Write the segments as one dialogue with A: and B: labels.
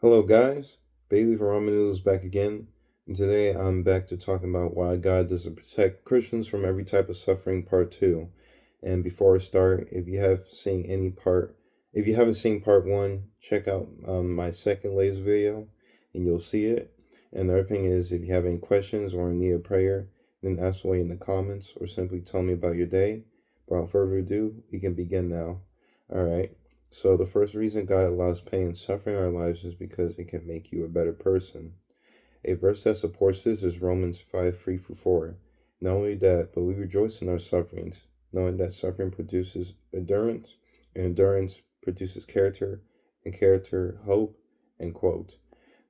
A: Hello, guys. Bailey from Ramen Noodles back again. And today I'm back to talking about why God doesn't protect Christians from every type of suffering, part two. And before I start, if you haven't seen part one, check out my second latest video and you'll see it. And the other thing is, if you have any questions or need a prayer, then ask away in the comments or simply tell me about your day. Without further ado, we can begin now. All right. So the first reason God allows pain and suffering in our lives is because it can make you a better person. A verse that supports this is Romans 5, 3 through 4. Not only that, but we rejoice in our sufferings, knowing that suffering produces endurance, and endurance produces character, and character hope, end quote.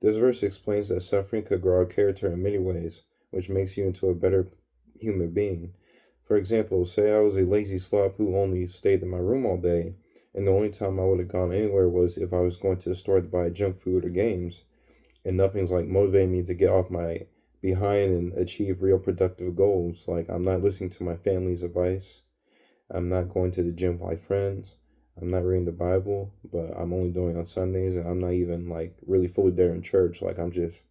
A: This verse explains that suffering could grow our character in many ways, which makes you into a better human being. For example, say I was a lazy slob who only stayed in my room all day, and the only time I would have gone anywhere was if I was going to the store to buy junk food or games, and nothing's like motivating me to get off my behind and achieve real productive goals. Like I'm not listening to my family's advice. I'm not going to the gym with my friends. I'm not reading the Bible, but I'm only doing it on Sundays, and I'm not even like really fully there in church. Like I'm just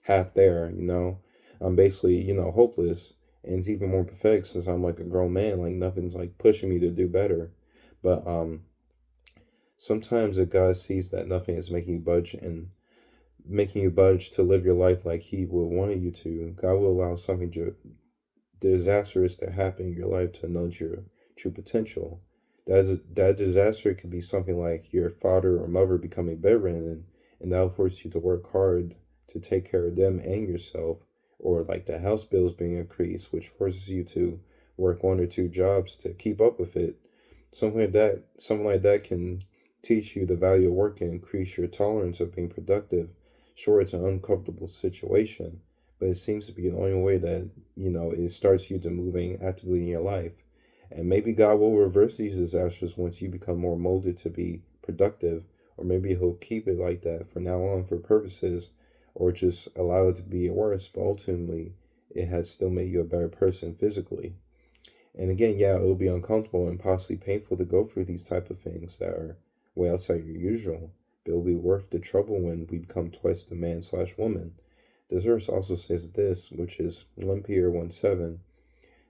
A: half there. I'm basically, hopeless. And it's even more pathetic since I'm like a grown man, like nothing's like pushing me to do better. But sometimes if God sees that nothing is making you budge to live your life like He would want you to, God will allow something disastrous to happen in your life to nudge your true potential. That disaster could be something like your father or mother becoming bedridden, and that'll force you to work hard to take care of them and yourself, or like the house bills being increased, which forces you to work one or two jobs to keep up with it. Something like that can teach you the value of work and increase your tolerance of being productive. Sure, it's an uncomfortable situation, but it seems to be the only way that, it starts you to moving actively in your life. And maybe God will reverse these disasters once you become more molded to be productive, or maybe He'll keep it like that from now on for purposes, or just allow it to be worse, but ultimately it has still made you a better person physically. And again, yeah, it'll be uncomfortable and possibly painful to go through these type of things that are way outside your usual, but it'll be worth the trouble when we become twice the man/woman. This verse also says this, which is 1 Peter 1:7.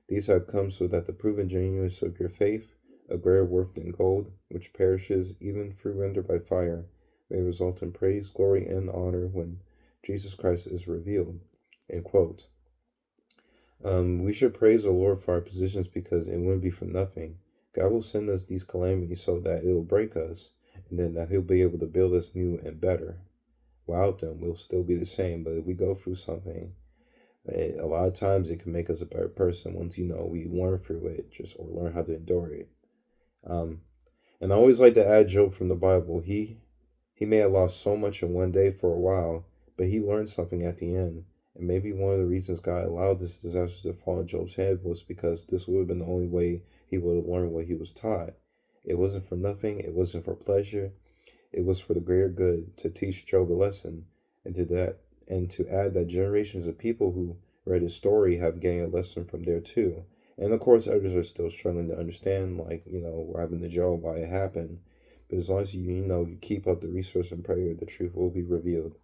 A: These have come so that the proven genuineness of your faith, of greater worth than gold, which perishes even through rendered by fire, may result in praise, glory, and honor when Jesus Christ is revealed. End quote. We should praise the Lord for our positions because it wouldn't be for nothing. God will send us these calamities so that it'll break us, and then that He'll be able to build us new and better. Without them, we'll still be the same, but if we go through something, a lot of times it can make us a better person once we learn through it, just or learn how to endure it. Um, and I always like to add Job from the Bible. He may have lost so much in one day for a while, but he learned something at the end. And maybe one of the reasons God allowed this disaster to fall on Job's head was because this would have been the only way he would have learned what he was taught. It wasn't for nothing, it wasn't for pleasure, it was for the greater good to teach Job a lesson, and to add that generations of people who read his story have gained a lesson from there too. And of course others are still struggling to understand, like, what happened to Job, why it happened. But as long as you keep up the resource and prayer, the truth will be revealed.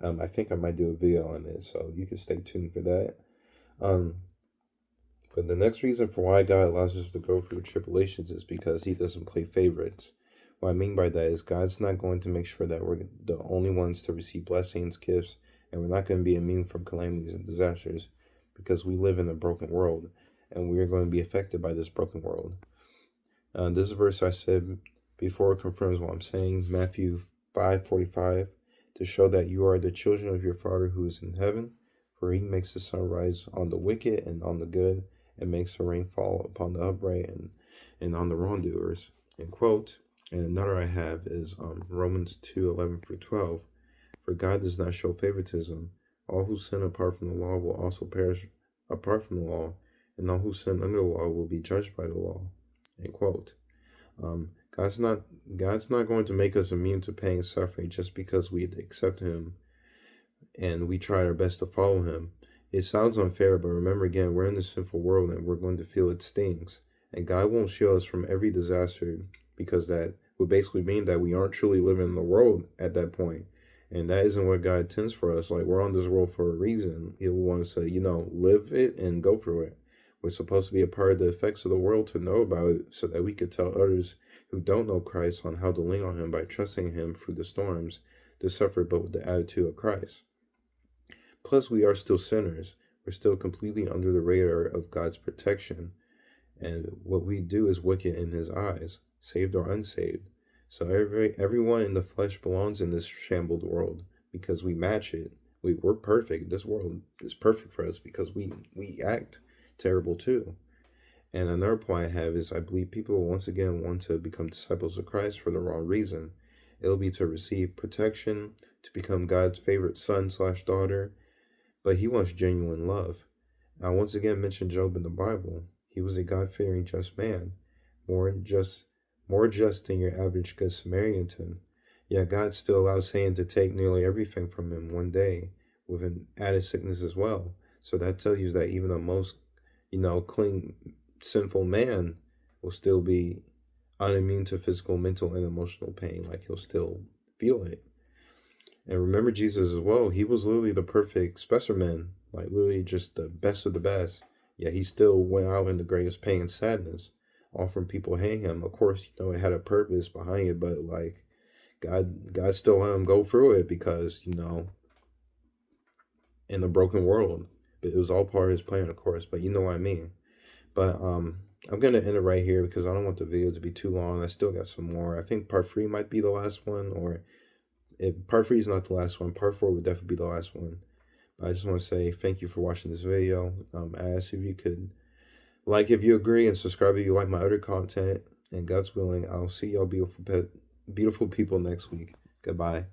A: I think I might do a video on this, so you can stay tuned for that. Um, but the next reason for why God allows us to go through tribulations is because He doesn't play favorites. What I mean by that is God's not going to make sure that we're the only ones to receive blessings, gifts, and we're not going to be immune from calamities and disasters because we live in a broken world and we are going to be affected by this broken world. This verse I said before confirms what I'm saying. Matthew 5:45, to show that you are the children of your Father who is in heaven, for He makes the sun rise on the wicked and on the good, and makes the rain fall upon the upright and on the wrongdoers. End quote. And another I have is Romans 2:11 through 12. For God does not show favoritism. All who sin apart from the law will also perish apart from the law, and all who sin under the law will be judged by the law. End quote. God's not going to make us immune to pain and suffering just because we accept Him and we try our best to follow Him. It sounds unfair, but remember again, we're in this sinful world and we're going to feel its stings. And God won't shield us from every disaster because that would basically mean that we aren't truly living in the world at that point. And that isn't what God intends for us. Like, we're on this world for a reason. He will want us to, live it and go through it. We're supposed to be a part of the effects of the world to know about it so that we could tell others who don't know Christ on how to lean on him by trusting him through the storms to suffer, but with the attitude of Christ. Plus, we are still sinners. We're still completely under the radar of God's protection. And what we do is wicked in his eyes, saved or unsaved. So everyone in the flesh belongs in this shambled world because we match it. We're perfect. This world is perfect for us because we act terrible too. And another point I have is I believe people will once again want to become disciples of Christ for the wrong reason. It'll be to receive protection, to become God's favorite son/daughter, but he wants genuine love. I once again mention Job in the Bible. He was a God-fearing, just man, more just than your average good Samaritan. Yet God still allowed Satan to take nearly everything from him one day, with an added sickness as well. So that tells you that even the most, clean, sinful man will still be unimmune to physical, mental, and emotional pain. Like, he'll still feel it. And remember Jesus as well. He was literally the perfect specimen, like literally just the best of the best. Yet he still went out in the greatest pain and sadness, offering people hang him. Of course, it had a purpose behind it, but like God still let him go through it because, in a broken world. But it was all part of his plan, of course. But you know what I mean. But I'm gonna end it right here because I don't want the video to be too long. I still got some more. I think part 3 might be the last one, or if part 3 is not the last one, part 4 would definitely be the last one. But I just want to say thank you for watching this video. I ask if you could like if you agree and subscribe if you like my other content. And God's willing, I'll see y'all beautiful people next week. Goodbye.